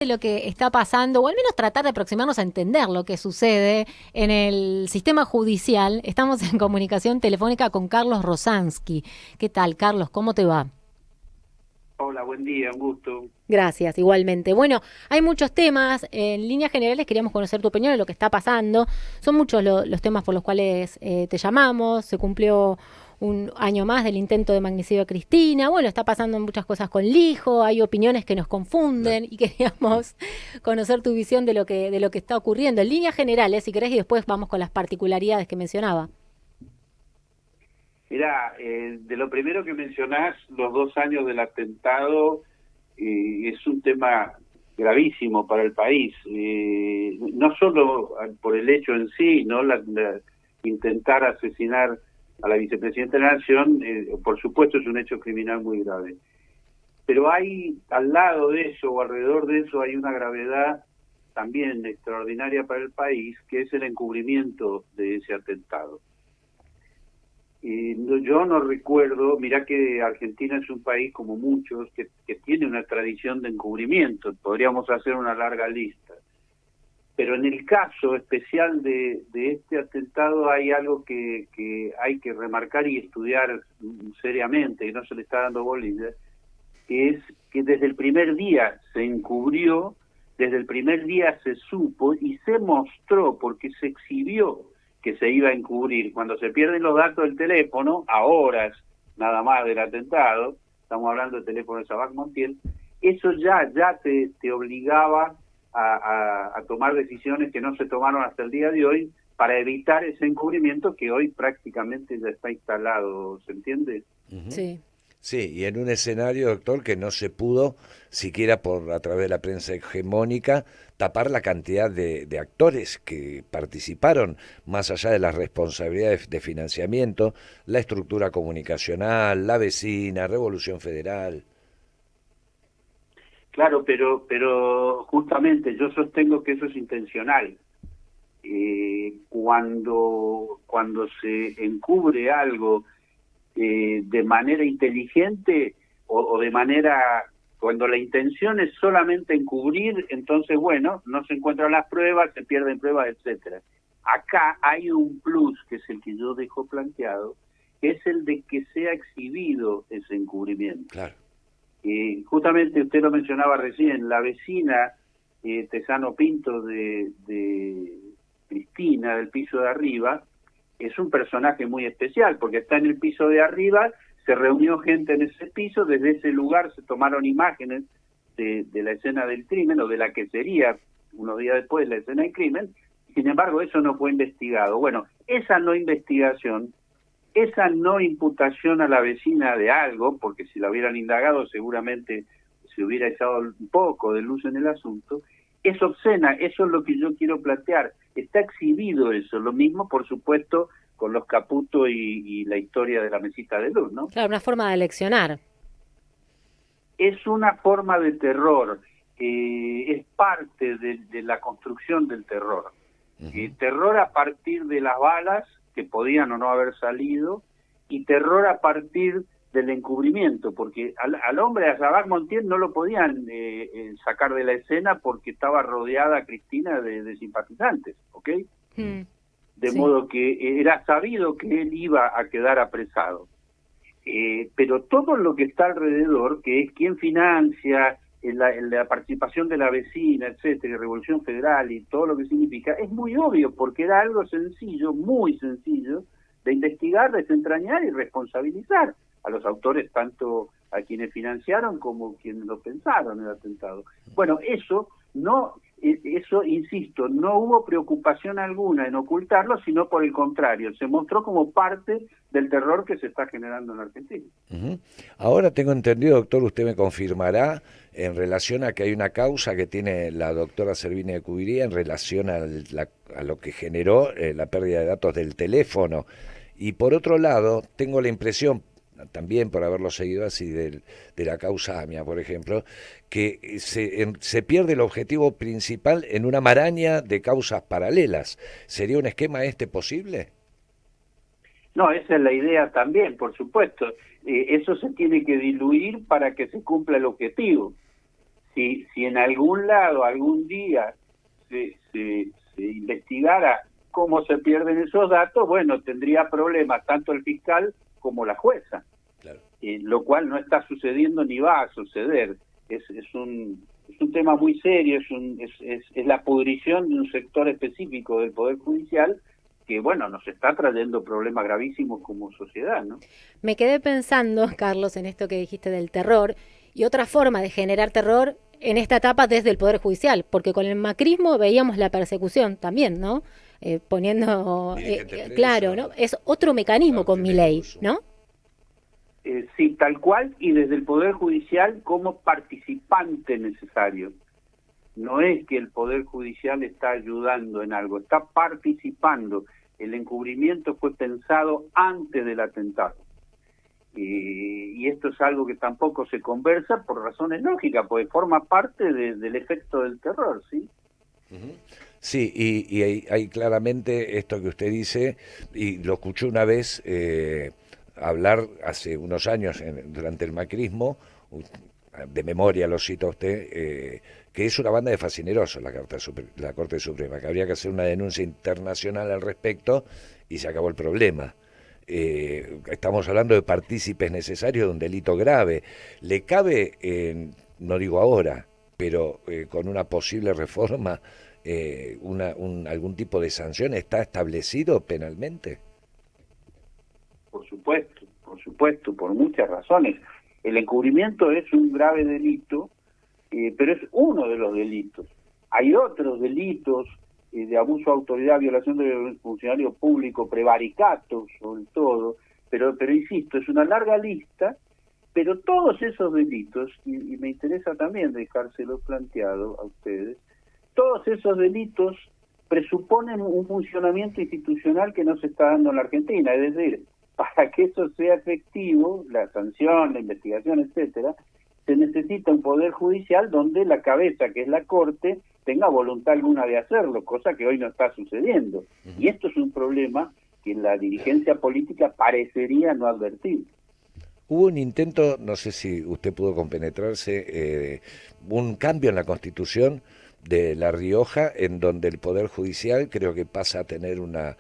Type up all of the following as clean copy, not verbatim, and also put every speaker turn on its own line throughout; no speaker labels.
de lo que está pasando, o al menos tratar de aproximarnos a entender lo que sucede en el sistema judicial. Estamos en comunicación telefónica con Carlos Rosansky. ¿Qué tal, Carlos? ¿Cómo te va?
Hola, buen día, un gusto.
Gracias, igualmente. Bueno, hay muchos temas. En líneas generales queríamos conocer tu opinión de lo que está pasando. Son muchos los temas por los cuales te llamamos. Se cumplió un año más del intento de magnicidio a Cristina. Bueno, está pasando muchas cosas con Lijo. Hay opiniones que nos
Claro.
confunden y queríamos conocer tu visión de lo que está ocurriendo. En líneas generales, si querés, y después vamos con las particularidades que mencionaba.
Mirá, de lo primero que mencionás, los 2 años del atentado, es un tema gravísimo para el país. No solo por el hecho en sí, no intentar asesinar a la vicepresidenta de la Nación, por supuesto es un hecho criminal muy grave. Pero hay, al lado de eso o alrededor de eso, hay una gravedad también extraordinaria para el país, que es el encubrimiento de ese atentado. Yo no recuerdo, mirá que Argentina es un país como muchos que tiene una tradición de encubrimiento, podríamos hacer una larga lista, pero en el caso especial de este atentado hay algo que hay que remarcar y estudiar seriamente, que no se le está dando bolilla, que es que desde el primer día se encubrió, desde el primer día se supo y se mostró, porque se exhibió que se iba a encubrir. Cuando se pierden los datos del teléfono, a horas nada más del atentado, estamos hablando del teléfono de Sabac Montiel, eso ya te obligaba a tomar decisiones que no se tomaron hasta el día de hoy para evitar ese encubrimiento que hoy prácticamente ya está instalado, ¿se entiende?
Ujú.
Sí.
Sí, y en un escenario, doctor, que no se pudo, siquiera por a través de la prensa hegemónica, tapar la cantidad de actores que participaron, más allá de las responsabilidades de financiamiento, la estructura comunicacional, la vecina, Revolución Federal.
Claro, pero justamente yo sostengo que eso es intencional. Cuando se encubre algo de manera inteligente o de manera, cuando la intención es solamente encubrir, entonces bueno, no se encuentran las pruebas, se pierden pruebas, etcétera. Acá hay un plus, que es el que yo dejo planteado, que es el de que sea exhibido ese encubrimiento.
Claro.
Justamente usted lo mencionaba recién, la vecina Tesano Pinto de Cristina, del piso de arriba, es un personaje muy especial, porque está en el piso de arriba, se reunió gente en ese piso, desde ese lugar se tomaron imágenes de la escena del crimen, o de la que sería unos días después la escena del crimen. Sin embargo, eso no fue investigado. Bueno, esa no investigación, esa no imputación a la vecina de algo, porque si la hubieran indagado seguramente se hubiera echado un poco de luz en el asunto, es obscena. Eso es lo que yo quiero plantear. Está exhibido eso, lo mismo por supuesto con los Caputo y la historia de la mesita de luz, ¿no?
Claro, una forma de leccionar.
Es una forma de terror, es parte de la construcción del terror.
Ujú.
Terror a partir de las balas, que podían o no haber salido, y terror a partir del encubrimiento, porque al hombre, a Sabac Montiel, no lo podían sacar de la escena porque estaba rodeada Cristina de simpatizantes, ¿ok?
Mm,
De
sí.
modo que era sabido que él iba a quedar apresado. Pero todo lo que está alrededor, que es quién financia, la participación de la vecina, etcétera, y Revolución Federal y todo lo que significa, es muy obvio, porque era algo sencillo, muy sencillo, de investigar, desentrañar y responsabilizar a los autores, tanto a quienes financiaron como quienes lo pensaron el atentado. Bueno, eso, insisto, no hubo preocupación alguna en ocultarlo, sino por el contrario, se mostró como parte del terror que se está generando en Argentina.
Ujú. Ahora tengo entendido, doctor, usted me confirmará en relación a que hay una causa que tiene la doctora Servini de Cubiría en relación a lo que generó la pérdida de datos del teléfono. Y por otro lado, tengo la impresión, también por haberlo seguido así, de la causa AMIA, por ejemplo, que se pierde el objetivo principal en una maraña de causas paralelas. ¿Sería un esquema este posible?
No, esa es la idea también, por supuesto. Eso se tiene que diluir para que se cumpla el objetivo. si en algún lado, algún día, se investigara cómo se pierden esos datos, bueno, tendría problemas tanto el fiscal como la jueza,
Claro.
Lo cual no está sucediendo ni va a suceder. Es un tema muy serio, es la pudrición de un sector específico del Poder Judicial que, bueno, nos está trayendo problemas gravísimos como sociedad, ¿no?
Me quedé pensando, Carlos, en esto que dijiste del terror y otra forma de generar terror en esta etapa desde el Poder Judicial, porque con el macrismo veíamos la persecución también, ¿no? Poniendo, claro, ¿no? Es otro mecanismo con Milei, ¿no?
Sí, tal cual, y desde el Poder Judicial como participante necesario. No es que el Poder Judicial está ayudando en algo, está participando. El encubrimiento fue pensado antes del atentado. Y esto es algo que tampoco se conversa por razones lógicas, porque forma parte del efecto del terror, ¿sí?
Sí, y hay claramente esto que usted dice, y lo escuché una vez hablar hace unos años durante el macrismo, de memoria lo cita usted, que es una banda de fascinerosos la Corte Suprema, que habría que hacer una denuncia internacional al respecto y se acabó el problema. Estamos hablando de partícipes necesarios de un delito grave. ¿Le cabe, no digo ahora, pero con una posible reforma, algún tipo de sanción? ¿Está establecido penalmente?
Por supuesto, por muchas razones. El encubrimiento es un grave delito, pero es uno de los delitos. Hay otros delitos de abuso de autoridad, violación de funcionario público, prevaricato sobre todo, pero insisto, es una larga lista, pero todos esos delitos, y me interesa también dejárselo planteado a ustedes, todos esos delitos presuponen un funcionamiento institucional que no se está dando en la Argentina, es decir, para que eso sea efectivo, la sanción, la investigación, etcétera, se necesita un poder judicial donde la cabeza, que es la Corte, tenga voluntad alguna de hacerlo, cosa que hoy no está sucediendo. Y esto es un problema que la dirigencia política parecería no advertir.
Hubo un intento, no sé si usted pudo compenetrarse, un cambio en la Constitución de La Rioja, en donde el Poder Judicial creo que pasa a tener una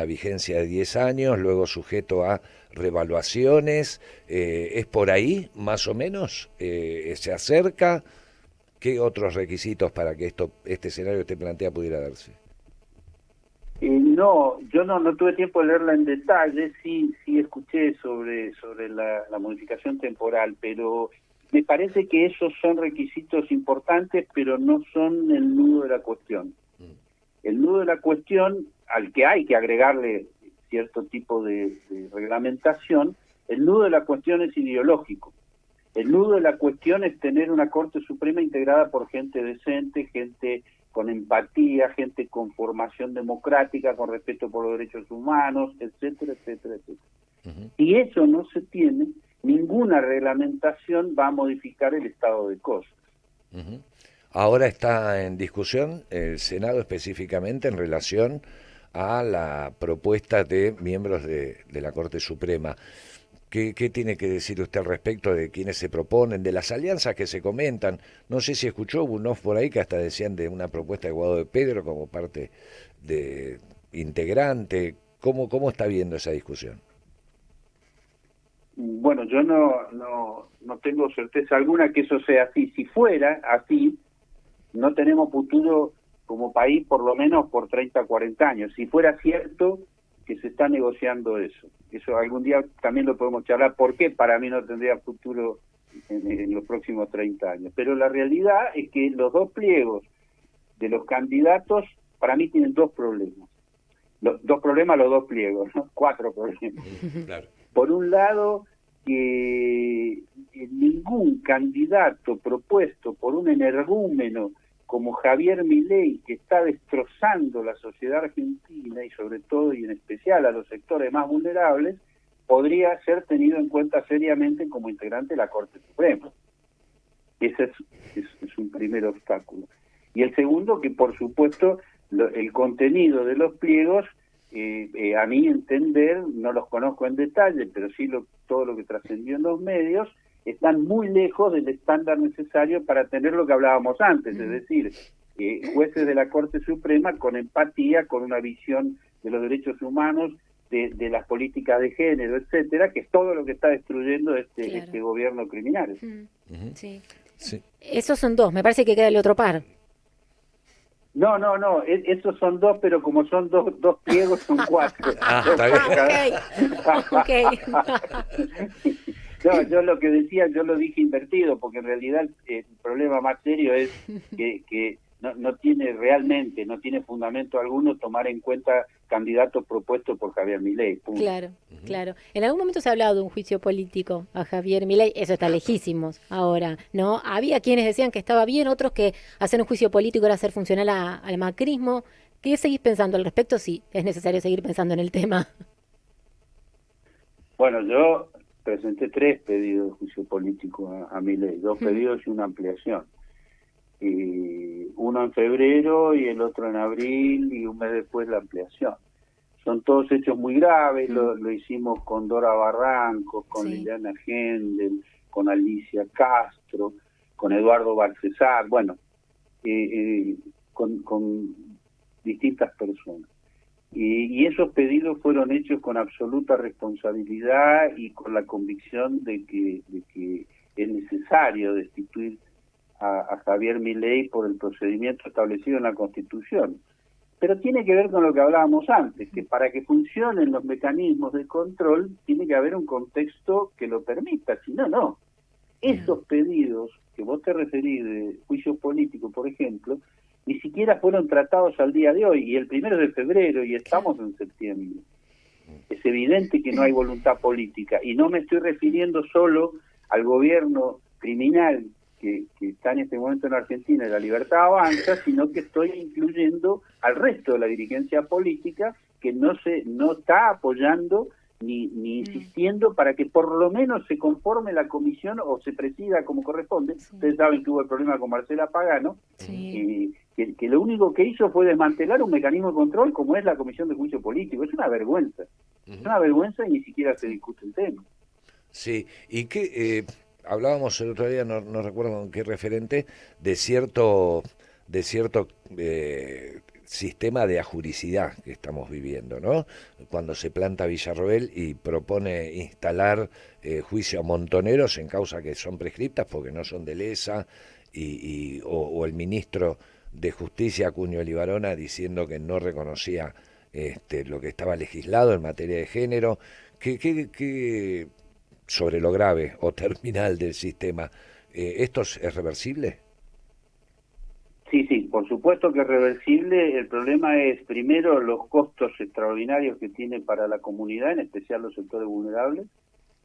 vigencia de 10 años, luego sujeto a revaluaciones. ¿Es por ahí, más o menos? ¿Se acerca? ¿Qué otros requisitos para que este escenario que usted plantea pudiera darse?
No, yo no tuve tiempo de leerla en detalle, sí escuché sobre la modificación temporal, pero me parece que esos son requisitos importantes, pero no son el nudo de la cuestión. El nudo de la cuestión, al que hay que agregarle cierto tipo de reglamentación, el nudo de la cuestión es ideológico. El nudo de la cuestión es tener una Corte Suprema integrada por gente decente, gente con empatía, gente con formación democrática, con respeto por los derechos humanos, etcétera, etcétera, etcétera. Si eso no se tiene, ninguna reglamentación va a modificar el estado de cosas.
Ahora está en discusión el Senado específicamente en relación a la propuesta de miembros de la Corte Suprema. ¿Qué tiene que decir usted al respecto de quienes se proponen, de las alianzas que se comentan? No sé si escuchó, hubo un off por ahí que hasta decían de una propuesta de Guado de Pedro como parte de integrante. ¿Cómo está viendo esa discusión?
Bueno, yo no tengo certeza alguna que eso sea así. Si fuera así, no tenemos futuro como país por lo menos por 30 o 40 años. Si fuera cierto que se está negociando eso algún día también lo podemos charlar. ¿Por qué para mí no tendría futuro en los próximos 30 años? Pero la realidad es que los dos pliegos de los candidatos para mí tienen dos problemas. Los dos pliegos, ¿no? 4 problemas.
Claro.
Por un lado, que ningún candidato propuesto por un energúmeno como Javier Milei, que está destrozando la sociedad argentina y sobre todo y en especial a los sectores más vulnerables, podría ser tenido en cuenta seriamente como integrante de la Corte Suprema. Ese es un primer obstáculo. Y el segundo, que por supuesto el contenido de los pliegos, a mi entender, no los conozco en detalle, pero sí todo lo que trascendió en los medios, están muy lejos del estándar necesario para tener lo que hablábamos antes, es decir, jueces de la Corte Suprema con empatía, con una visión de los derechos humanos, de las políticas de género, etcétera, que es todo lo que está destruyendo este gobierno criminal.
Sí. Esos son dos, me parece que queda el otro par.
No, esos son dos, pero como son dos pliegos, son cuatro. No, yo lo que decía, yo lo dije invertido, porque en realidad el problema más serio es que no tiene realmente, no tiene fundamento alguno tomar en cuenta candidatos propuestos por Javier Milei. Punto.
Claro. En algún momento se ha hablado de un juicio político a Javier Milei, eso está lejísimos ahora, ¿no? Había quienes decían que estaba bien, otros que hacer un juicio político era hacer funcional al macrismo. ¿Qué seguís pensando al respecto? Sí, es necesario seguir pensando en el tema.
Bueno, yo presenté 3 pedidos de juicio político a Milei, 2 pedidos y una ampliación. Y uno en febrero y el otro en abril y un mes después la ampliación. Son todos hechos muy graves, lo hicimos con Dora Barrancos, con Liliana Gendel, con Alicia Castro, con Eduardo Balcesar, bueno, con distintas personas. Y esos pedidos fueron hechos con absoluta responsabilidad y con la convicción de que es necesario destituir a Javier Milei por el procedimiento establecido en la Constitución. Pero tiene que ver con lo que hablábamos antes, que para que funcionen los mecanismos de control tiene que haber un contexto que lo permita, si no, no. Esos pedidos que vos te referís de juicio político, por ejemplo, ni siquiera fueron tratados al día de hoy, y el 1 de febrero, y estamos en septiembre. Es evidente que no hay voluntad política, y no me estoy refiriendo solo al gobierno criminal que está en este momento en Argentina, y La Libertad Avanza, sino que estoy incluyendo al resto de la dirigencia política que no está apoyando ni insistiendo para que por lo menos se conforme la comisión o se presida como corresponde. Ustedes saben que hubo el problema con Marcela Pagano, que lo único que hizo fue desmantelar un mecanismo de control como es la Comisión de Juicio Político. Es una vergüenza, es una vergüenza y ni siquiera se discute el tema.
Sí, y que hablábamos el otro día, no recuerdo con qué referente, de cierto sistema de ajuricidad que estamos viviendo, ¿no? Cuando se planta Villarroel y propone instalar juicio a montoneros en causas que son prescriptas porque no son de lesa, o el ministro de Justicia, Acuña Libarona, diciendo que no reconocía lo que estaba legislado en materia de género, que sobre lo grave o terminal del sistema, ¿esto es reversible?
Sí, por supuesto que es reversible. El problema es, primero, los costos extraordinarios que tiene para la comunidad, en especial los sectores vulnerables,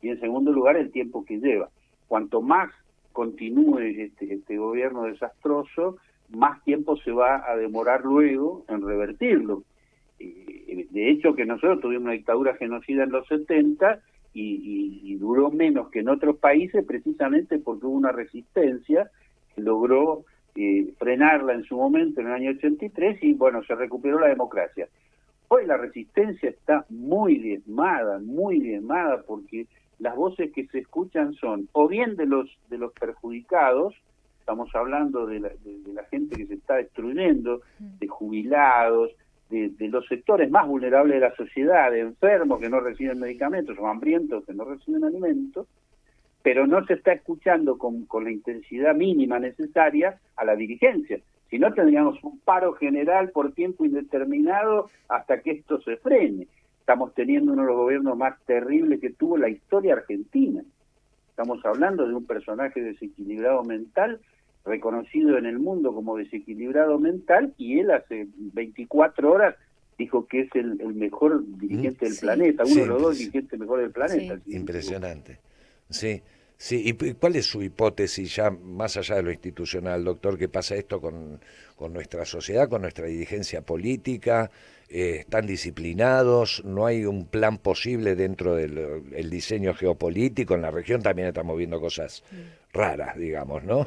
y en segundo lugar, el tiempo que lleva. Cuanto más continúe este gobierno desastroso, más tiempo se va a demorar luego en revertirlo. De hecho, que nosotros tuvimos una dictadura genocida en los 70 y duró menos que en otros países precisamente porque hubo una resistencia que logró frenarla en su momento en el año 83 y bueno, se recuperó la democracia. Hoy la resistencia está muy diezmada porque las voces que se escuchan son o bien de los perjudicados, estamos hablando de la gente que se está destruyendo, de jubilados, de los sectores más vulnerables de la sociedad, de enfermos que no reciben medicamentos o hambrientos que no reciben alimentos, pero no se está escuchando con la intensidad mínima necesaria a la dirigencia. Si no, tendríamos un paro general por tiempo indeterminado hasta que esto se frene. Estamos teniendo uno de los gobiernos más terribles que tuvo la historia argentina. Estamos hablando de un personaje desequilibrado mental, reconocido en el mundo como desequilibrado mental, y él hace 24 horas dijo que es el mejor dirigente del planeta, uno de los 2 dirigentes mejores del planeta.
Sí. Impresionante. Sí. ¿Y cuál es su hipótesis ya más allá de lo institucional, doctor? ¿Qué pasa esto con nuestra sociedad, con nuestra dirigencia política? ¿Están disciplinados? ¿No hay un plan posible dentro del diseño geopolítico? En la región también estamos viendo cosas raras, digamos, ¿no?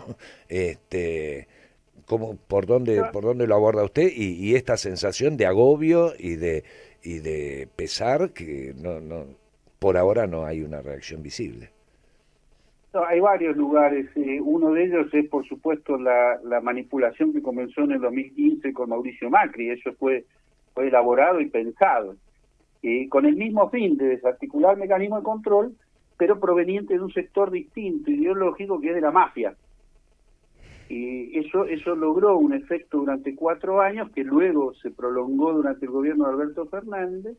¿Por dónde lo aborda usted? Y esta sensación de agobio y de pesar que no por ahora no hay una reacción visible.
No, hay varios lugares. Uno de ellos es, por supuesto, la manipulación que comenzó en el 2015 con Mauricio Macri. Eso fue elaborado y pensado, con el mismo fin de desarticular el mecanismo de control, pero proveniente de un sector distinto, ideológico, que es de la mafia. Y eso logró un efecto durante 4 años, que luego se prolongó durante el gobierno de Alberto Fernández,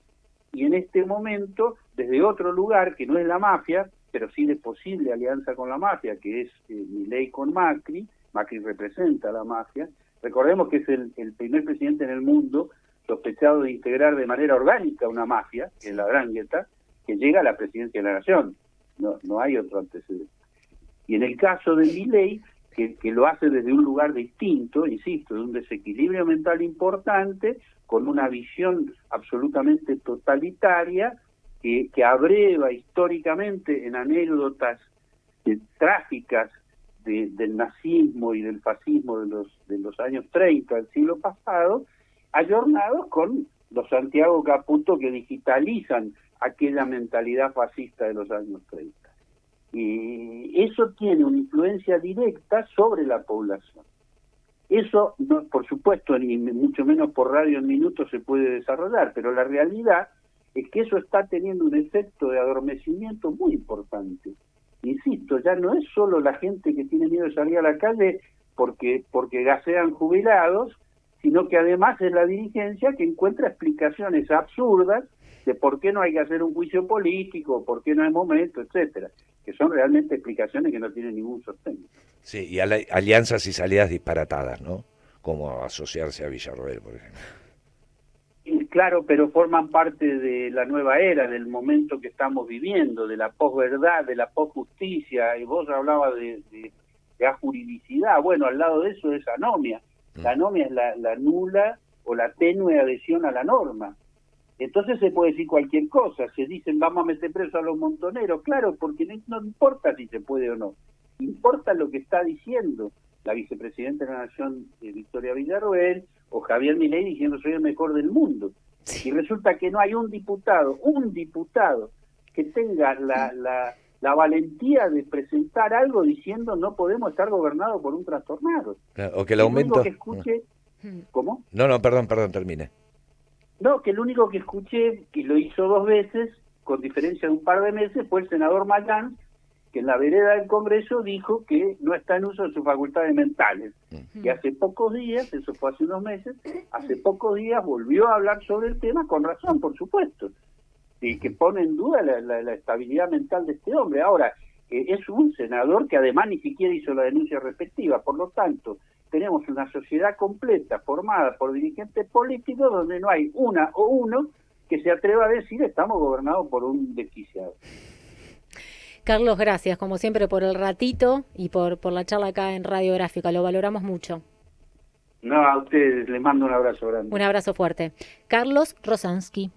y en este momento, desde otro lugar, que no es la mafia, pero sí de posible alianza con la mafia, que es Milei con Macri representa a la mafia. Recordemos que es el primer presidente en el mundo sospechado de integrar de manera orgánica una mafia, que es la Drangheta, que llega a la presidencia de la Nación. No hay otro antecedente. Y en el caso de Milei, que lo hace desde un lugar distinto, insisto, de un desequilibrio mental importante, con una visión absolutamente totalitaria, que abreva históricamente en anécdotas trágicas del nazismo y del fascismo de los años 30 del siglo pasado, ayornados con los Santiago Caputo que digitalizan aquella mentalidad fascista de los años 30. Y eso tiene una influencia directa sobre la población. Eso, no, por supuesto, ni mucho menos por radio en minutos se puede desarrollar, pero la realidad es que eso está teniendo un efecto de adormecimiento muy importante. Insisto, ya no es solo la gente que tiene miedo de salir a la calle porque gasean jubilados, sino que además es la dirigencia que encuentra explicaciones absurdas de por qué no hay que hacer un juicio político, por qué no hay momento, etcétera, que son realmente explicaciones que no tienen ningún sostén.
Sí, y alianzas y salidas disparatadas, ¿no? Como asociarse a Villarroel, por ejemplo.
Claro, pero forman parte de la nueva era, del momento que estamos viviendo, de la posverdad, de la posjusticia, y vos hablabas de ajuridicidad. Bueno, al lado de eso es anomia. La anomia es la nula o la tenue adhesión a la norma. Entonces se puede decir cualquier cosa, se dicen vamos a meter preso a los montoneros, claro, porque no importa si se puede o no, importa lo que está diciendo la vicepresidenta de la Nación, Victoria Villarroel, o Javier Milei diciendo soy el mejor del mundo. Y resulta que no hay un diputado que tenga la valentía de presentar algo diciendo no podemos estar gobernados por un trastornado.
Claro, o que el aumento...
Que escuche... ¿Cómo?
No, perdón, termine.
No, que el único que escuché, que lo hizo 2 veces, con diferencia de un par de meses, fue el senador Mayán, que en la vereda del Congreso dijo que no está en uso de sus facultades mentales. Que hace pocos días, eso fue hace unos meses, hace pocos días volvió a hablar sobre el tema, con razón, por supuesto, y que pone en duda la estabilidad mental de este hombre. Ahora, es un senador que además ni siquiera hizo la denuncia respectiva, por lo tanto, tenemos una sociedad completa formada por dirigentes políticos donde no hay una o uno que se atreva a decir estamos gobernados por un desquiciado.
Carlos, gracias como siempre por el ratito y por la charla acá en Radiográfica, lo valoramos mucho.
No, a ustedes les mando un abrazo grande.
Un abrazo fuerte. Carlos Rosansky.